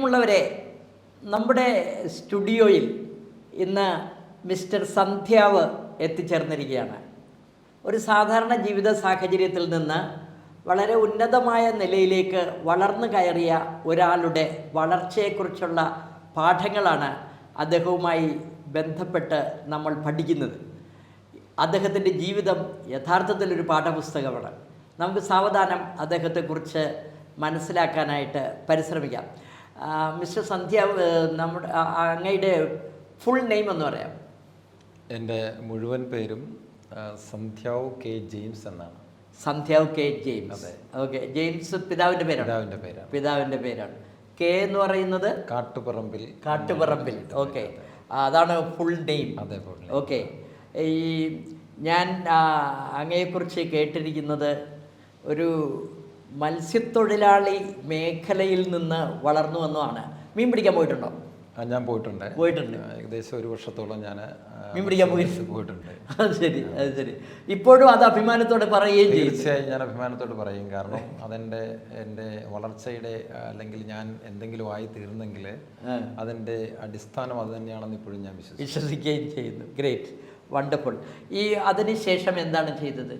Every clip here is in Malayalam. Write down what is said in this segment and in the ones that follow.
പ്രിയമുള്ളവരെ, നമ്മുടെ സ്റ്റുഡിയോയിൽ ഇന്ന് മിസ്റ്റർ സന്ധ്യാവ് എത്തിച്ചേർന്നിരിക്കുകയാണ്. ഒരു സാധാരണ ജീവിത സാഹചര്യത്തിൽ നിന്ന് വളരെ ഉന്നതമായ നിലയിലേക്ക് വളർന്നു കയറിയ ഒരാളുടെ വളർച്ചയെക്കുറിച്ചുള്ള പാഠങ്ങളാണ് അദ്ദേഹവുമായി ബന്ധപ്പെട്ട് നമ്മൾ പഠിക്കുന്നത്. അദ്ദേഹത്തിൻ്റെ ജീവിതം യഥാർത്ഥത്തിലൊരു പാഠപുസ്തകമാണ്. നമുക്ക് സാവധാനം അദ്ദേഹത്തെക്കുറിച്ച് മനസ്സിലാക്കാനായിട്ട് പരിശ്രമിക്കാം. മിസ്റ്റർ സന്ധ്യാവ്, നമ്മുടെ അങ്ങയുടെ ഫുൾ നെയിം എന്ന് പറയാം? എൻ്റെ മുഴുവൻ പേരും സന്ധ്യാവ് കെ ജെയിംസ് എന്നാണ്. സന്ധ്യാവ് കെ ജെയിംസ്. അതെ, ഓക്കെ. ജെയിംസ് പിതാവിൻ്റെ പേരാണ്? പിതാവിൻ്റെ പേരാണ്. കെ എന്ന് പറയുന്നത് കാട്ടുപറമ്പിൽ. ഓക്കെ, അതാണ് ഫുൾ നെയിം. അതെ, ഓക്കെ. ഈ ഞാൻ അങ്ങയെക്കുറിച്ച് കേട്ടിരിക്കുന്നത് ഒരു മത്സ്യത്തൊഴിലാളി മേഖലയിൽ നിന്ന് വളർന്നു വന്നതാണ്. മീൻ പിടിക്കാൻ പോയിട്ടുണ്ടോ? ഞാൻ പോയിട്ടുണ്ട്. ഏകദേശം 1 വർഷത്തോളം ഞാൻ മീൻ പിടിക്കാൻ പോയിട്ടുണ്ട്. അത് ശരി. ഇപ്പോഴും അത് അഭിമാനത്തോടെ പറയുകയും ചെയ്യും? തീർച്ചയായും ഞാൻ അഭിമാനത്തോടെ പറയും. കാരണം എൻ്റെ വളർച്ചയുടെ അല്ലെങ്കിൽ ഞാൻ എന്തെങ്കിലും ആയി തീർന്നെങ്കിൽ അതിൻ്റെ അടിസ്ഥാനം അത് തന്നെയാണെന്ന് ഇപ്പോഴും ഞാൻ വിശ്വസിക്കുകയും ചെയ്യുന്നു. Great, wonderful. അതിനുശേഷം എന്താണ് ചെയ്തത്?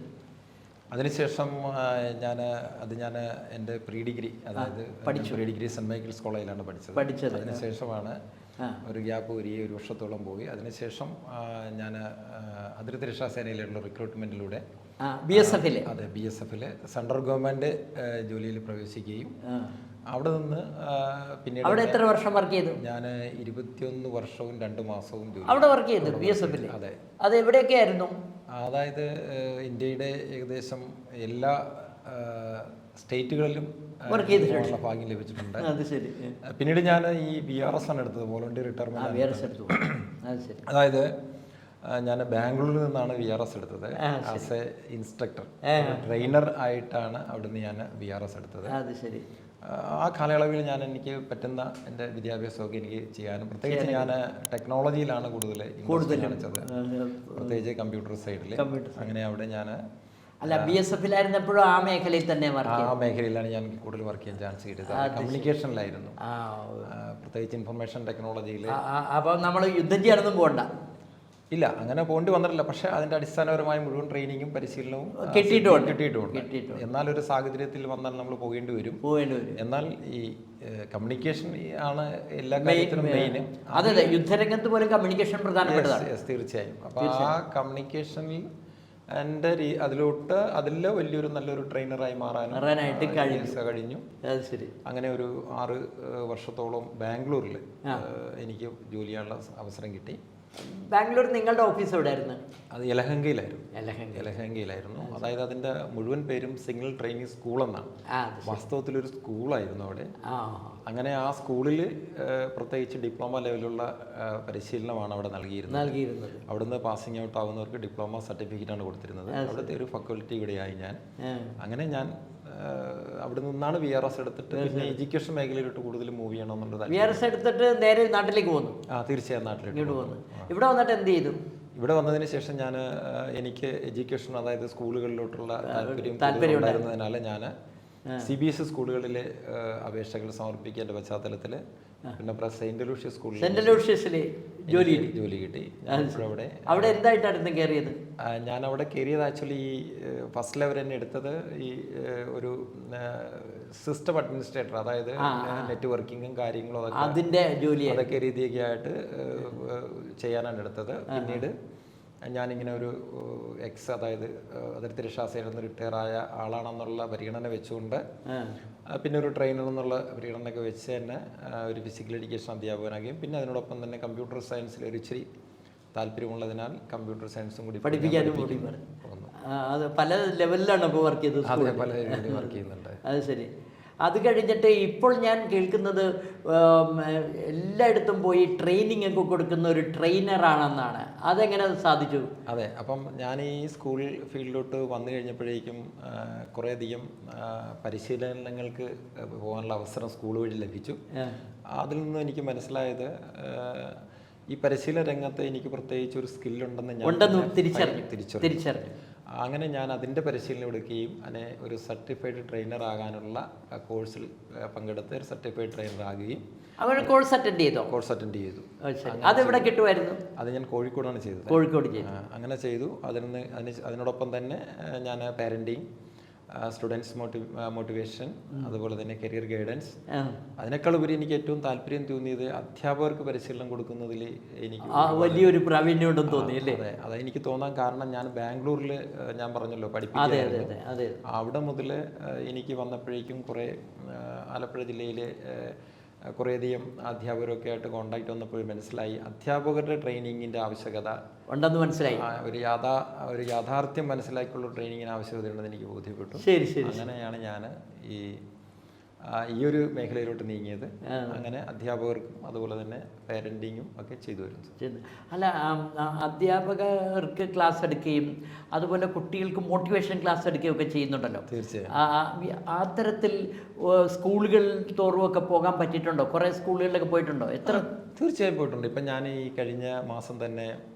അതിനുശേഷം ഞാൻ എൻ്റെ പ്രീ ഡിഗ്രി, അതായത് പ്രീ ഡിഗ്രി സെൻറ്റ് മൈക്കിൾസ് കോളേജിലാണ് പഠിച്ചത്. അതിനുശേഷമാണ് ഒരു ഗ്യാപ്പ് 1 വർഷത്തോളം പോയി. അതിനുശേഷം ഞാൻ അതിർത്തി രക്ഷാസേനയിലുള്ള റിക്രൂട്ട്മെൻറ്റിലൂടെ BSF സെൻട്രൽ ഗവൺമെൻറ് ജോലിയിൽ പ്രവേശിക്കുകയും അവിടെ നിന്ന് പിന്നീട് അവിടെ എത്ര വർഷം വർക്ക് ചെയ്തു? ഞാൻ 21 വർഷവും 2 മാസവും അവിടെ വർക്ക് ചെയ്തു BSF-ൽ. അതെ. അത് എവിടെയൊക്കെ ആയിരുന്നു? അതായത് ഇന്ത്യയുടെ ഏകദേശം എല്ലാ സ്റ്റേറ്റുകളിലും ഭാഗ്യം ലഭിച്ചിട്ടുണ്ട്. പിന്നീട് ഞാൻ ഈ VRS ആണ് എടുത്തത്, വോളണ്ടിയർ റിട്ടയർമെന്റ്. അതായത് ഞാൻ ബാംഗ്ലൂരിൽ നിന്നാണ് VRS എടുത്തത്. ആസ് എ ഇൻസ്ട്രക്ടർ, ട്രെയിനർ ആയിട്ടാണ് അവിടുന്ന് ഞാൻ VRS എടുത്തത്. ആ കാലയളവിൽ എനിക്ക് പറ്റുന്ന എൻ്റെ വിദ്യാഭ്യാസമൊക്കെ എനിക്ക് ചെയ്യാനും, പ്രത്യേകിച്ച് ഞാൻ ടെക്നോളജിയിലാണ് കൂടുതൽ കാണിച്ചത്, പ്രത്യേകിച്ച് കമ്പ്യൂട്ടർ സൈഡിൽ. അങ്ങനെ അവിടെ ഞാൻ BSF-ലായിരുന്നപ്പോഴും ആ മേഖലയിൽ തന്നെ മേഖലയിലാണ് ഞാൻ കൂടുതൽ വർക്ക് ചെയ്യാൻ ചാൻസ് കിട്ടിയത്. കമ്മ്യൂണിക്കേഷനിലായിരുന്നു, പ്രത്യേകിച്ച് ഇൻഫർമേഷൻ ടെക്നോളജിയിൽ. അപ്പോൾ നമ്മൾ യുദ്ധം ചെയ്യാനൊന്നും പോകണ്ട? ഇല്ല, അങ്ങനെ പോകേണ്ടി വന്നിട്ടില്ല. പക്ഷേ അതിൻ്റെ അടിസ്ഥാനപരമായ മുഴുവൻ ട്രെയിനിങ്ങും പരിശീലനവും കിട്ടിയിട്ടുണ്ട്. എന്നാൽ ഒരു സാഹചര്യത്തിൽ വന്നാൽ നമ്മൾ പോകേണ്ടി വരും. എന്നാൽ ഈ കമ്മ്യൂണിക്കേഷൻ ആണ് എല്ലാ കാര്യത്തിനും മെയിൻ. അതെ, യുദ്ധരംഗത്ത് പോലും കമ്മ്യൂണിക്കേഷൻ പ്രധാനപ്പെട്ടതാണ്. തീർച്ചയായും. അപ്പോൾ ആ കമ്മ്യൂണിക്കേഷനിൽ അതിൽ വലിയൊരു നല്ലൊരു ട്രെയിനറായി മാറാനായിട്ട് കഴിഞ്ഞു. അങ്ങനെ ഒരു 6 വർഷത്തോളം ബാംഗ്ലൂരിൽ എനിക്ക് ജോലി ചെയ്യാനുള്ള അവസരം കിട്ടി. ബാംഗ്ലൂർ നിങ്ങളുടെ ഓഫീസ് എവിടെയായിരുന്നു? അത് യലഹങ്കയിലായിരുന്നു. അതായത് അതിൻ്റെ മുഴുവൻ പേരും സിഗ്നൽ ട്രെയിനിങ് സ്കൂൾ എന്നാണ്. വാസ്തവത്തിലൊരു സ്കൂളായിരുന്നു അവിടെ. അങ്ങനെ ആ സ്കൂളിൽ പ്രത്യേകിച്ച് ഡിപ്ലോമ ലെവലുള്ള പരിശീലനമാണ് അവിടെ നൽകിയിരുന്നത്. അവിടുന്ന് പാസിംഗ് ഔട്ട് ആവുന്നവർക്ക് ഡിപ്ലോമ സർട്ടിഫിക്കറ്റാണ് കൊടുത്തിരുന്നത്. അവിടുത്തെ ഒരു ഫാക്കൽറ്റി ഇവിടെയായി ഞാൻ. അങ്ങനെ ഞാൻ അവിടെ നിന്നാണ് VRS എടുത്തിട്ട് പിന്നെ എഡ്യൂക്കേഷൻ മേഖലയിലോട്ട് കൂടുതൽ മൂവ് ചെയ്യണമെന്നുള്ളത്. VRS എടുത്തിട്ട് നേരെ നാട്ടിലേക്ക് പോകുന്നു? തീർച്ചയായും നാട്ടിലേക്ക് പോകുന്നു. ഇവിടെ വന്നിട്ട് എന്ത് ചെയ്തു? ഇവിടെ വന്നതിന് ശേഷം ഞാൻ എനിക്ക് എഡ്യൂക്കേഷൻ, അതായത് സ്കൂളുകളിലോട്ടുള്ള താല്പര്യം ഉണ്ടായിരുന്നതിനാൽ ഞാൻ CBSE സ്കൂളുകളിലെ അപേക്ഷകൾ സമർപ്പിക്കേണ്ട പശ്ചാത്തലത്തിൽ പിന്നെ സെന്റ് ലൂഷ്യസിൽ ജോലി കിട്ടി. അവിടെ എന്തായിട്ടായിരുന്നു കയറിയത്? ഞാൻ അവിടെ കയറിയത് ആക്ച്വലി ഈ ഫസ്റ്റ് ലെവൽ തന്നെ എടുത്തത് ഈ ഒരു സിസ്റ്റം അഡ്മിനിസ്ട്രേറ്റർ, അതായത് നെറ്റ്വർക്കിങ്ങും കാര്യങ്ങളും അതൊക്കെ രീതിയൊക്കെ ആയിട്ട് ചെയ്യാനാണ് എടുത്തത്. പിന്നീട് ഞാനിങ്ങനെ ഒരു അതായത് അതിർത്തി രക്ഷാസേനയിൽ നിന്ന് റിട്ടയറായ ആളാണെന്നുള്ള പരിഗണന വെച്ചുകൊണ്ട് പിന്നെ ഒരു ട്രെയിനർ എന്നുള്ള പരിഗണനയൊക്കെ വെച്ച് തന്നെ ഒരു ഫിസിക്കൽ എഡ്യൂക്കേഷൻ അധ്യാപകനാകുകയും പിന്നെ അതിനോടൊപ്പം തന്നെ കമ്പ്യൂട്ടർ സയൻസിൽ ഒരു ഇച്ചിരി താല്പര്യമുള്ളതിനാൽ കമ്പ്യൂട്ടർ സയൻസും കൂടി പഠിപ്പിക്കാനും പല ലെവലിലാണ് ഇപ്പോൾ വർക്ക് ചെയ്തത്? അതെ, പല ലെവലിൽ വർക്ക് ചെയ്യുന്നുണ്ട്. അത് ശരി. അത് കഴിഞ്ഞിട്ട് ഇപ്പോൾ ഞാൻ കേൾക്കുന്നത് എല്ലായിടത്തും പോയി ട്രെയിനിങ് ഒക്കെ കൊടുക്കുന്ന ഒരു ട്രെയിനറാണെന്നാണ്. അതെങ്ങനെ സാധിച്ചു? അതെ, അപ്പം ഞാൻ ഈ സ്കൂൾ ഫീൽഡിലോട്ട് വന്നു കഴിഞ്ഞപ്പോഴേക്കും കുറേയധികം പരിശീലനങ്ങൾക്ക് പോകാനുള്ള അവസരം സ്കൂൾ വഴി ലഭിച്ചു. അതിൽ നിന്നും എനിക്ക് മനസ്സിലായത് ഈ പരിശീലന രംഗത്ത് എനിക്ക് പ്രത്യേകിച്ച് ഒരു സ്കില്ലുണ്ടെന്ന് ഞാൻ തിരിച്ചറിഞ്ഞു. അങ്ങനെ ഞാൻ അതിൻ്റെ പരിശീലനം എടുക്കുകയും അതിനെ ഒരു സർട്ടിഫൈഡ് ട്രെയിനർ ആകാനുള്ള കോഴ്സിൽ പങ്കെടുത്ത് ഒരു സർട്ടിഫൈഡ് ട്രെയിനർ ആകുകയും. അവർ കോഴ്സ് അറ്റൻഡ് ചെയ്തോ? കോഴ്സ് അറ്റൻഡ് ചെയ്തു. അതെവിടെ കിട്ടുമായിരുന്നു? അത് ഞാൻ കോഴിക്കോടാണ് ചെയ്തത്. കോഴിക്കോട് ചെയ്തു. അങ്ങനെ ചെയ്തു. അതിനോടൊപ്പം തന്നെ ഞാൻ പാരൻറ്റിങ്, സ്റ്റുഡൻസ് മോട്ടിവേഷൻ, അതുപോലെ തന്നെ കരിയർ ഗൈഡൻസ്, അതിനേക്കാൾ ഉപരി എനിക്ക് ഏറ്റവും താല്പര്യം തോന്നിയത് അധ്യാപകർക്ക് പരിശീലനം കൊടുക്കുന്നതിൽ എനിക്ക് വലിയൊരു പ്രാവീണ്യം ഉണ്ടെന്ന് തോന്നി അല്ലേ? അതെ, എനിക്ക് തോന്നാൻ കാരണം ഞാൻ ബാംഗ്ലൂരിൽ ഞാൻ പറഞ്ഞല്ലോ പഠിപ്പിക്കുകയായിരുന്നു. അവിടെ മുതൽ എനിക്ക് വന്നപ്പോഴേക്കും കുറേ ആലപ്പുഴ ജില്ലയിലെ കുറേയധികം അധ്യാപകരൊക്കെ ആയിട്ട് കോണ്ടാക്ട് വന്നപ്പോൾ മനസ്സിലായി അധ്യാപകരുടെ ട്രെയിനിങ്ങിൻ്റെ ആവശ്യകത ഉണ്ടെന്ന് മനസ്സിലായി. ഒരു യാഥാർത്ഥ്യം മനസ്സിലാക്കിയുള്ള ട്രെയിനിങ്ങിന് ആവശ്യകതയുണ്ടെന്ന് എനിക്ക് ബോധ്യപ്പെട്ടു. ശരി ശരി. അങ്ങനെയാണ് ഞാൻ ഈ ഒരു മേഖലയിലോട്ട് നീങ്ങിയത്. അങ്ങനെ അധ്യാപകർക്കും അതുപോലെ തന്നെ പാരൻറ്റിങ്ങും ഒക്കെ ചെയ്തു വരുന്നു. അല്ല, അധ്യാപകർക്ക് ക്ലാസ് എടുക്കുകയും അതുപോലെ കുട്ടികൾക്ക് മോട്ടിവേഷൻ ക്ലാസ് എടുക്കുകയും ഒക്കെ ചെയ്യുന്നുണ്ടല്ലോ. തീർച്ചയായും. ആ തരത്തിൽ സ്കൂളുകൾ തോറുമൊക്കെ പോകാൻ പറ്റിയിട്ടുണ്ടോ? കുറേ സ്കൂളുകളിലൊക്കെ പോയിട്ടുണ്ടോ? തീർച്ചയായും പോയിട്ടുണ്ട്. ഇപ്പം ഞാൻ ഈ കഴിഞ്ഞ മാസം തന്നെ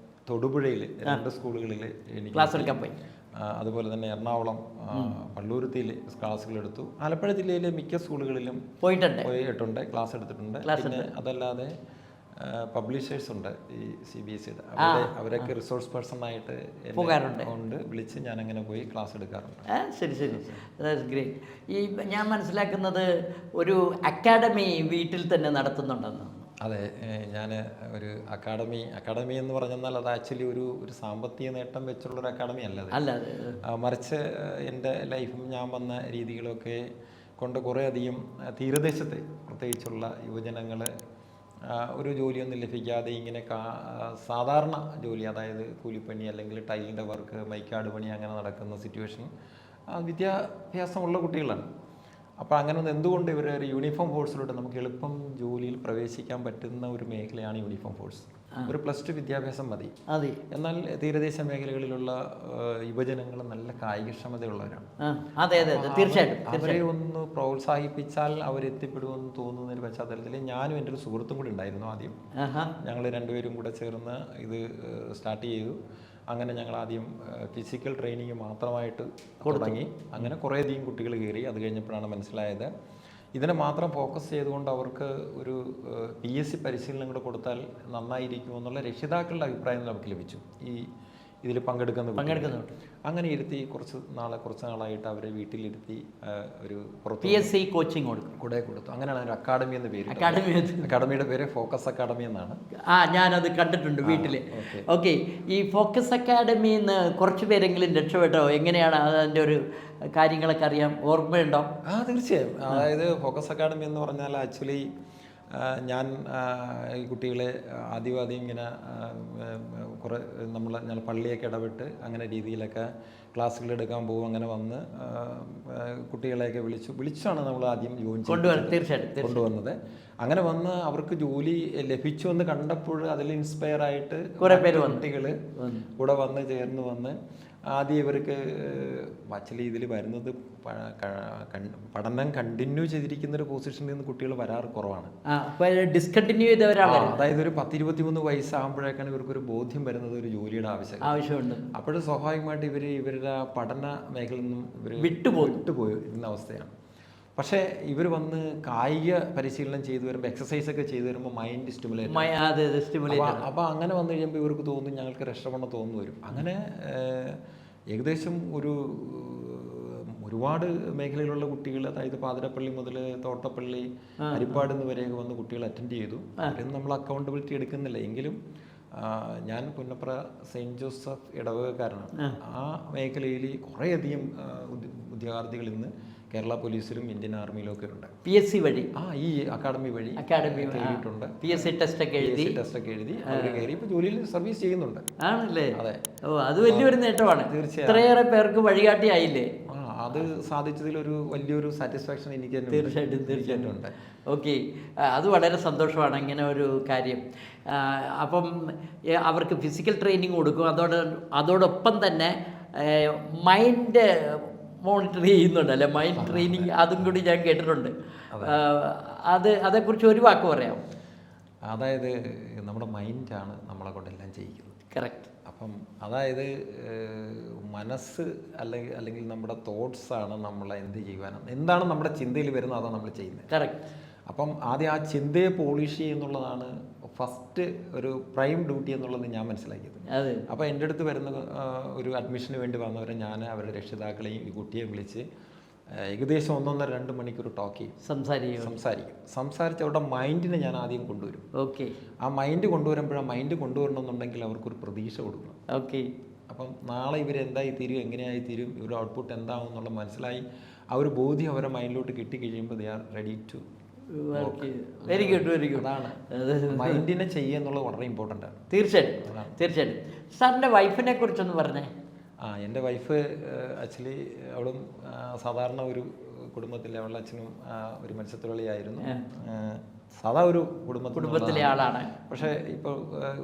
തൊടുപുഴയിൽ 2 സ്കൂളുകളിൽ എനിക്ക് ക്ലാസ് എടുക്കാൻ പോയി. അതുപോലെ തന്നെ എറണാകുളം പള്ളൂരുത്തിയിൽ ക്ലാസ്സുകൾ എടുത്തു. ആലപ്പുഴ ജില്ലയിലെ മിക്ക സ്കൂളുകളിലും പോയിട്ടുണ്ട്, ക്ലാസ് എടുത്തിട്ടുണ്ട്. പിന്നെ അതല്ലാതെ പബ്ലിഷേഴ്സ് ഉണ്ട്, ഈ CBSE അവരൊക്കെ റിസോഴ്സ് പേഴ്സൺ ആയിട്ട് ഉണ്ട്, വിളിച്ച് ഞാൻ അങ്ങനെ പോയി ക്ലാസ് എടുക്കാറുണ്ട്. ശരി ശരി, ഗ്രേറ്റ്. ഈ ഞാൻ മനസ്സിലാക്കുന്നത് ഒരു അക്കാഡമി വീട്ടിൽ തന്നെ നടത്തുന്നുണ്ടെന്ന്. അതെ, ഞാൻ ഒരു അക്കാഡമി എന്ന് പറഞ്ഞാൽ അത് ആക്ച്വലി ഒരു സാമ്പത്തിക നേട്ടം വെച്ചുള്ളൊരു അക്കാഡമി അല്ല. മറിച്ച് എൻ്റെ ലൈഫും ഞാൻ വന്ന രീതികളൊക്കെ കൊണ്ട് കുറേയധികം തീരദേശത്തെ പ്രത്യേകിച്ചുള്ള യുവജനങ്ങൾ ഒരു ജോലിയൊന്നും ലഭിക്കാതെ ഇങ്ങനെ സാധാരണ ജോലി, അതായത് കൂലിപ്പണി അല്ലെങ്കിൽ ടൈലിൻ്റെ വർക്ക്, മൈക്കാട് പണി അങ്ങനെ നടക്കുന്ന സിറ്റുവേഷൻ വിദ്യാഭ്യാസമുള്ള കുട്ടികളാണ്. അപ്പോൾ അങ്ങനെ ഒന്ന് എന്തുകൊണ്ട് ഇവർ ഒരു യൂണിഫോം ഫോഴ്സിലൂടെ നമുക്ക് എളുപ്പം ജോലിയിൽ പ്രവേശിക്കാൻ പറ്റുന്ന ഒരു മേഖലയാണ് യൂണിഫോം ഫോഴ്സ്. ഒരു +2 വിദ്യാഭ്യാസം മതി. എന്നാൽ തീരദേശ മേഖലകളിലുള്ള യുവജനങ്ങൾ നല്ല കായികക്ഷമതയുള്ളവരാണ്. തീർച്ചയായിട്ടും അവരെ ഒന്ന് പ്രോത്സാഹിപ്പിച്ചാൽ അവരെത്തിപ്പെടുമെന്ന് തോന്നുന്നതിന് പശ്ചാത്തലത്തിൽ ഞാനും എൻ്റെ ഒരു സുഹൃത്തും കൂടി ഉണ്ടായിരുന്നു. ആദ്യം ഞങ്ങൾ 2 പേരും കൂടെ ചേർന്ന് ഇത് സ്റ്റാർട്ട് ചെയ്തു. അങ്ങനെ ഞങ്ങൾ ആദ്യം ഫിസിക്കൽ ട്രെയിനിങ് മാത്രമായിട്ട് തുടങ്ങി. അങ്ങനെ കുറേയധികം കുട്ടികൾ കയറി. അത് കഴിഞ്ഞപ്പോഴാണ് മനസ്സിലായത് ഇതിനെ മാത്രം ഫോക്കസ് ചെയ്തുകൊണ്ട് അവർക്ക് ഒരു PSC പരിശീലനം കൂടെ കൊടുത്താൽ നന്നായിരിക്കുമെന്നുള്ള രക്ഷിതാക്കളുടെ അഭിപ്രായം നമുക്ക് ലഭിച്ചു. ഇതിൽ പങ്കെടുക്കുന്നുണ്ട്. അങ്ങനെ ഇരുത്തി കുറച്ച് നാളായിട്ട് അവരെ വീട്ടിലിരുത്തി ഒരു PSC കോച്ചിങ് കൊടുത്തു. അങ്ങനെയാണ് ഒരു അക്കാഡമി എന്ന പേര്. അക്കാഡമിയുടെ പേര് ഫോക്കസ് അക്കാഡമി എന്നാണ്. ഞാനത് കണ്ടിട്ടുണ്ട് വീട്ടിൽ. ഓക്കെ, ഈ ഫോക്കസ് അക്കാഡമിന്ന് കുറച്ച് പേരെങ്കിലും രക്ഷപ്പെട്ടോ? എങ്ങനെയാണ് അതിൻ്റെ ഒരു കാര്യങ്ങളൊക്കെ അറിയാം, ഓർമ്മയുണ്ടോ? തീർച്ചയായും. അതായത് ഫോക്കസ് അക്കാഡമി എന്ന് പറഞ്ഞാൽ ആക്ച്വലി ഞാൻ ഈ കുട്ടികളെ ആദ്യം ഇങ്ങനെ കുറേ ഞങ്ങൾ പള്ളിയൊക്കെ ഇടപെട്ട് അങ്ങനെ രീതിയിലൊക്കെ ക്ലാസ്സുകൾ എടുക്കാൻ പോകും. അങ്ങനെ വന്ന് കുട്ടികളെയൊക്കെ വിളിച്ചാണ് നമ്മൾ ആദ്യം ജോയിൻ കൊണ്ടുവന്നത്. അങ്ങനെ വന്ന് അവർക്ക് ജോലി ലഭിച്ചു എന്ന് കണ്ടപ്പോൾ അതിൽ ഇൻസ്പയർ ആയിട്ട് കുറേ കുട്ടികൾ കൂടെ ചേർന്ന് ആദ്യം ഇവർക്ക് ആക്ച്വലി ഇതിൽ വരുന്നത് പഠനം കണ്ടിന്യൂ ചെയ്തിരിക്കുന്ന ഒരു പൊസിഷനിൽ നിന്ന് കുട്ടികൾ വരാറ് കുറവാണ്. ഡിസ്കണ്ടിന്യൂ ചെയ്തവരാണ്. അതായത് ഒരു 10-23 വയസ്സാകുമ്പോഴേക്കാണ് ഇവർക്കൊരു ബോധ്യം വരുന്നത് ഒരു ജോലിയുടെ ആവശ്യമുണ്ട്. അപ്പോഴും സ്വാഭാവികമായിട്ട് ഇവരുടെ പഠന മേഖലയിൽ നിന്നും ഇവർ വിട്ടുപോയിരുന്ന അവസ്ഥയാണ്. പക്ഷേ ഇവർ വന്ന് കായിക പരിശീലനം ചെയ്തു വരുമ്പോൾ, എക്സസൈസ് ഒക്കെ ചെയ്തു വരുമ്പോൾ മൈൻഡ് സ്റ്റിമുലേറ്റ്. അപ്പോൾ അങ്ങനെ വന്നു കഴിയുമ്പോൾ ഇവർക്ക് തോന്നും ഞങ്ങൾക്ക് രക്ഷപ്പെടണം തോന്നുന്നു വരും. അങ്ങനെ ഏകദേശം ഒരുപാട് മേഖലയിലുള്ള കുട്ടികൾ, അതായത് പാതിരപ്പള്ളി മുതൽ തോട്ടപ്പള്ളി, ഹരിപ്പാട് വരെയൊക്കെ വന്ന് കുട്ടികൾ അറ്റൻഡ് ചെയ്തു. അവരൊന്നും നമ്മൾ അക്കൗണ്ടബിലിറ്റി എടുക്കുന്നില്ല. എങ്കിലും ഞാൻ പുന്നപ്ര സെയിൻറ്റ് ജോസഫ് ഇടവകക്കാരനാണ്. ആ മേഖലയിൽ കുറേയധികം ഉദ്യോഗാർത്ഥികൾ ഇന്ന് കേരള പോലീസിലും ഇന്ത്യൻ ആർമിയിലും ഒക്കെ ഉണ്ട്. PSC വഴി ഈ അക്കാഡമി കയറിയിട്ടുണ്ട്. PSC ടെസ്റ്റ് ഒക്കെ എഴുതി അവർ കയറി ഇപ്പോൾ ജോലിയിൽ സർവീസ് ചെയ്യുന്നുണ്ട്. ആണല്ലേ? അതെ. അത് വലിയൊരു നേട്ടമാണ്. തീർച്ചയായും ഇത്രയേറെ പേർക്ക് വഴികാട്ടിയായില്ലേ? അത് സാധിച്ചതിൽ ഒരു വലിയൊരു സാറ്റിസ്ഫാക്ഷൻ എനിക്ക് തീർച്ചയായിട്ടും ഉണ്ട്. ഓക്കെ, അത് വളരെ സന്തോഷമാണ് ഇങ്ങനെ ഒരു കാര്യം. അപ്പം അവർക്ക് ഫിസിക്കൽ ട്രെയിനിങ് കൊടുക്കും, അതോടൊപ്പം തന്നെ മൈൻഡ് മോണിറ്റർ ചെയ്യുന്നുണ്ടല്ലേ, മൈൻഡ് ട്രെയിനിങ്, അതും കൂടി ഞാൻ കേട്ടിട്ടുണ്ട്. അതേക്കുറിച്ച് ഒരു വാക്ക് പറയാം. അതായത് നമ്മുടെ മൈൻഡാണ് നമ്മളെ കൊണ്ടെല്ലാം ചെയ്യിക്കുന്നത്. കറക്റ്റ്. അപ്പോൾ അപ്പം അതായത് മനസ്സ് അല്ലെങ്കിൽ നമ്മുടെ തോട്ട്സാണ് നമ്മളെ എന്ത് ചെയ്യുവാനും എന്താണ് നമ്മുടെ ചിന്തയിൽ വരുന്നത് അതാണ് നമ്മൾ ചെയ്യുന്നത്. കറക്റ്റ്. അപ്പം ആദ്യം ആ ചിന്തയെ പോളിഷ് ചെയ്യുന്നുള്ളതാണ് ഫസ്റ്റ് ഒരു പ്രൈം ഡ്യൂട്ടി എന്നുള്ളത് ഞാൻ മനസ്സിലാക്കിയത്. അപ്പോൾ എൻ്റെ അടുത്ത് വരുന്ന ഒരു അഡ്മിഷന് വേണ്ടി വന്നവരെ ഞാൻ അവരുടെ രക്ഷിതാക്കളെയും ഈ കുട്ടിയെ വിളിച്ച് ഏകദേശം 1.5-2 മണിക്കൂർ ടോക്ക് ചെയ്യും, സംസാരിച്ച് അവരുടെ മൈൻഡിനെ ഞാൻ ആദ്യം കൊണ്ടുവരും. ഓക്കെ. ആ മൈൻഡ് കൊണ്ടുവരണമെന്നുണ്ടെങ്കിൽ അവർക്കൊരു പ്രതീക്ഷ കൊടുക്കണം. ഓക്കെ. അപ്പം നാളെ ഇവരെന്തായി തീരും, എങ്ങനെയായി തീരും, ഇവരുടെ ഔട്ട്പുട്ട് എന്താവും എന്നുള്ള മനസ്സിലായി ആ ഒരു ബോധ്യം അവരുടെ മൈൻഡിലോട്ട് കിട്ടിക്കഴിയുമ്പോൾ they are ready to. Very good. അതാണ് മൈൻഡിനെ ചെയ്യുക എന്നുള്ളത് വളരെ ഇമ്പോർട്ടൻ്റ് ആണ്. തീർച്ചയായിട്ടും. സാറിൻ്റെ വൈഫിനെ കുറിച്ചൊന്ന് പറഞ്ഞേ. എൻ്റെ വൈഫ് ആക്ച്വലി അവളും സാധാരണ ഒരു കുടുംബത്തിലെ, അവളുടെ അച്ഛനും ഒരു മത്സ്യത്തൊഴിലാളിയായിരുന്നു. സാധാ ഒരു കുടുംബത്തിലെ ആളാണ്. പക്ഷേ ഇപ്പോൾ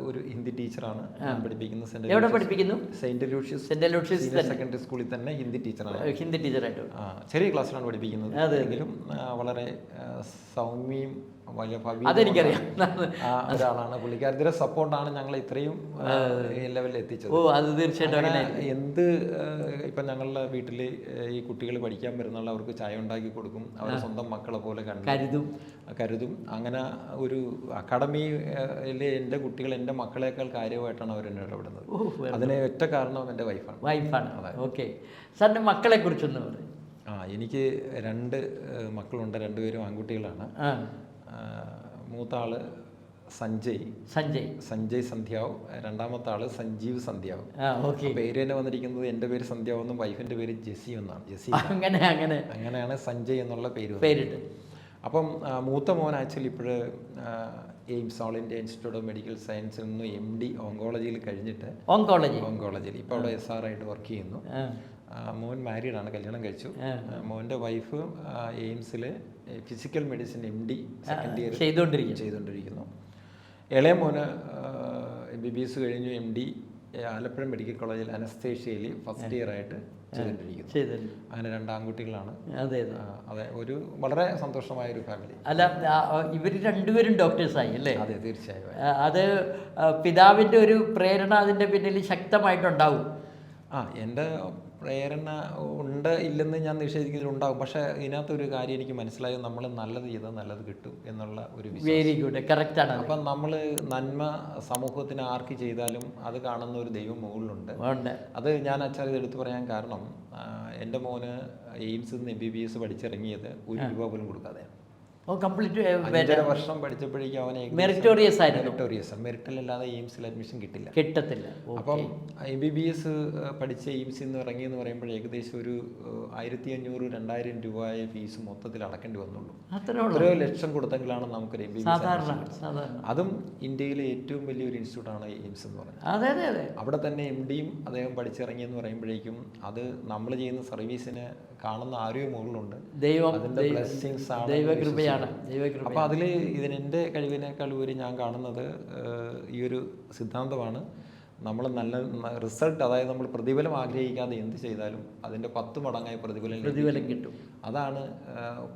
ഒരു ഹിന്ദി ടീച്ചറാണ് പഠിപ്പിക്കുന്നത്. സെന്റ് ലൂഷ്യസ് സെക്കൻഡറി സ്കൂളിൽ തന്നെ ഹിന്ദി ടീച്ചറായിട്ട് ചെറിയ ക്ലാസ്സിലാണ് പഠിപ്പിക്കുന്നത്. എങ്കിലും വളരെ സൗമ്യയും വലിയ അതെനിക്കറിയാം ഒരാളാണ്. പുള്ളിക്കാരത്തിന്റെ സപ്പോർട്ടാണ് ഞങ്ങൾ ഇത്രയും ലെവലിൽ എത്തിച്ചത്. അത് തീർച്ചയായിട്ടും. എന്ത് ഇപ്പം ഞങ്ങളുടെ വീട്ടിൽ ഈ കുട്ടികൾ പഠിക്കാൻ വരുന്നുള്ള അവർക്ക് ചായ ഉണ്ടാക്കി കൊടുക്കും, അവരുടെ സ്വന്തം മക്കളെ പോലെ കരുതും. അങ്ങനെ ഒരു അക്കാഡമിയിലെ എൻ്റെ കുട്ടികൾ എൻ്റെ മക്കളെക്കാൾ കാര്യമായിട്ടാണ് അവർ എന്നെ ഇടപെടുന്നത്. അതിന് ഒറ്റ കാരണം എൻ്റെ വൈഫാണ്. ഓക്കെ. സാറിൻ്റെ മക്കളെ കുറിച്ചൊന്ന് പറയും. എനിക്ക് 2 മക്കളുണ്ട്. 2 പേരും ആൺകുട്ടികളാണ്. മൂത്ത ആള് സഞ്ജയ് സന്ധ്യാവ്, രണ്ടാമത്തെ ആള് സഞ്ജീവ് സന്ധ്യാവ്. പേര് തന്നെ വന്നിരിക്കുന്നത് എൻ്റെ പേര് സന്ധ്യാവ് എന്നും വൈഫിൻ്റെ പേര് ജെസി എന്നാണ്. അങ്ങനെയാണ് സഞ്ജയ് എന്നുള്ള പേരിട്ട്. അപ്പം മൂത്ത മോൻ ആക്ച്വലി ഇപ്പോൾ AIIMS all India institute of medical സയൻസിൽ നിന്ന് MD ഓങ്കോളജിയിൽ കഴിഞ്ഞിട്ട് ഓങ്കോളജിയിൽ ഇപ്പോൾ അവിടെ SR ആയിട്ട് വർക്ക് ചെയ്യുന്നു. മോൻ മാരീഡാണ്, കല്യാണം കഴിച്ചു. മോൻ്റെ വൈഫ് എയിംസിൽ physical medicine MD second year ചെയ്തുകൊണ്ടിരിക്കുന്നു. ഇളയ മോന് MBBS കഴിഞ്ഞു MD ആലപ്പുഴ മെഡിക്കൽ കോളേജിൽ അനസ്തേഷ്യയിൽ ഫസ്റ്റ് ഇയർ ആയിട്ട് ചെയ്തുകൊണ്ടിരിക്കുന്നു. അങ്ങനെ 2 ആൺകുട്ടികളാണ്. അതെ, ഒരു വളരെ സന്തോഷമായ ഒരു ഫാമിലി. അല്ല, ഇവർ രണ്ടുപേരും ഡോക്ടേഴ്സായി അല്ലേ? അതെ, തീർച്ചയായും. അത് പിതാവിൻ്റെ ഒരു പ്രേരണ അതിൻ്റെ പിന്നിൽ ശക്തമായിട്ടുണ്ടാവും. എൻ്റെ പ്രേരണ ഉണ്ട് ഇല്ലെന്ന് ഞാൻ നിഷേധിക്കുന്നുണ്ടാവും. പക്ഷേ ഇതിനകത്തൊരു കാര്യം എനിക്ക് മനസ്സിലായത് നമ്മൾ നല്ലത് ചെയ്താൽ നല്ലത് കിട്ടും എന്നുള്ള ഒരു വെരി ഗുഡ്, കറക്റ്റാണ്. അപ്പം നമ്മൾ നന്മ സമൂഹത്തിന് ആർക്ക് ചെയ്താലും അത് കാണുന്ന ഒരു ദൈവം മുകളിലുണ്ട്. അത് ഞാൻ അച്ഛാ ഇത് എടുത്തു പറയാൻ കാരണം എൻ്റെ മോന് എയിംസിൽ നിന്ന് MBBS പഠിച്ചിറങ്ങിയത് 1 രൂപ പോലും കൊടുക്കാതെയാണ്. 5.5 വർഷം പഠിച്ചപ്പോഴേക്കും അവനെ മെറിറ്റിലല്ലാതെ എയിംസിൽ അഡ്മിഷൻ കിട്ടത്തില്ല. അപ്പം MBBS പഠിച്ച എയിംസിൽ നിന്ന് ഇറങ്ങിയെന്ന് പറയുമ്പോൾ ഏകദേശം ഒരു 1500-2000 രൂപയെ ഫീസ് മൊത്തത്തിൽ അടക്കേണ്ടി വന്നുള്ളൂ. എത്രയോ ലക്ഷം കൊടുത്തെങ്കിലാണ് നമുക്കൊരു MBBS. അതും ഇന്ത്യയിലെ ഏറ്റവും വലിയൊരു ഇൻസ്റ്റിറ്റ്യൂട്ടാണ് എയിംസ് എന്ന് പറയുന്നത്. അവിടെ തന്നെ MDയും അദ്ദേഹം പഠിച്ചിറങ്ങിയെന്ന് പറയുമ്പോഴേക്കും അത് നമ്മൾ ചെയ്യുന്ന സർവീസിന് കാണുന്ന ആരോഗ്യ മുകളിലുണ്ട്. അതിന്റെ ബ്ലെസ്സിങ്സ് ആണ്. അപ്പൊ അതില് ഇതിനെന്റെ കഴിവിനേക്കാൾ ഉപരി ഞാൻ കാണുന്നത് ഈ ഒരു സിദ്ധാന്തമാണ്. നമ്മൾ നല്ല റിസൾട്ട്, അതായത് നമ്മൾ പ്രതിഫലം ആഗ്രഹിക്കാതെ എന്ത് ചെയ്താലും അതിന്റെ 10 മടങ്ങായി പ്രതിഫലം കിട്ടും. അതാണ്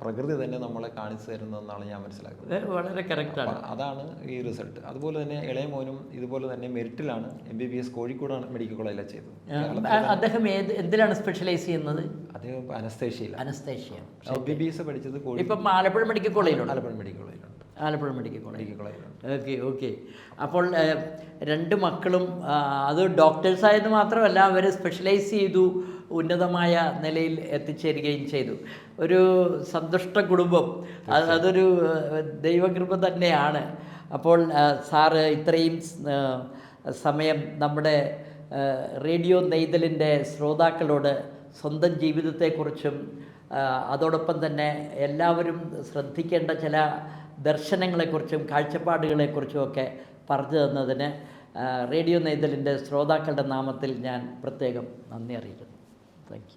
പ്രകൃതി തന്നെ നമ്മളെ കാണിച്ചു തരുന്നതെന്നാണ് ഞാൻ മനസ്സിലാക്കുന്നത്. വളരെ കറക്റ്റാണ്. അതാണ് ഈ റിസൾട്ട്. അതുപോലെ തന്നെ ഇളയ മോനും ഇതുപോലെ തന്നെ മെറിറ്റിലാണ് MBBS കോഴിക്കോട് മെഡിക്കൽ കോളേജിലാണ് ചെയ്തത്. അദ്ദേഹം എന്തിലാണ് സ്പെഷ്യലൈസ് ചെയ്യുന്നത്? അദ്ദേഹം അനസ്തേഷ്യ. MBBS പഠിച്ചത് ആലപ്പുഴ മെഡിക്കൽ കോളേജിലുണ്ട്. ആലപ്പുഴ മെഡിക്കൽ കോളേജിലുണ്ട്. ഓക്കെ. അപ്പോൾ 2 മക്കളും അത് ഡോക്ടേഴ്സായത് മാത്രമല്ല, അവർ സ്പെഷ്യലൈസ് ചെയ്തു, ഉന്നതമായ നിലയിൽ എത്തിച്ചേരുകയും ചെയ്തു. ഒരു സന്തുഷ്ട കുടുംബം, അതൊരു ദൈവകൃപ തന്നെയാണ്. അപ്പോൾ സാറ് ഇത്രയും സമയം നമ്മുടെ റേഡിയോ നെയ്തലിൻ്റെ ശ്രോതാക്കളോട് സ്വന്തം ജീവിതത്തെക്കുറിച്ചും അതോടൊപ്പം തന്നെ എല്ലാവരും ശ്രദ്ധിക്കേണ്ട ചില ദർശനങ്ങളെക്കുറിച്ചും കാഴ്ചപ്പാടുകളെക്കുറിച്ചും ഒക്കെ പറഞ്ഞു തന്നതിന് റേഡിയോ നെയ്തലിൻ്റെ ശ്രോതാക്കളുടെ നാമത്തിൽ ഞാൻ പ്രത്യേകം നന്ദി അറിയിക്കുന്നു. Thank you.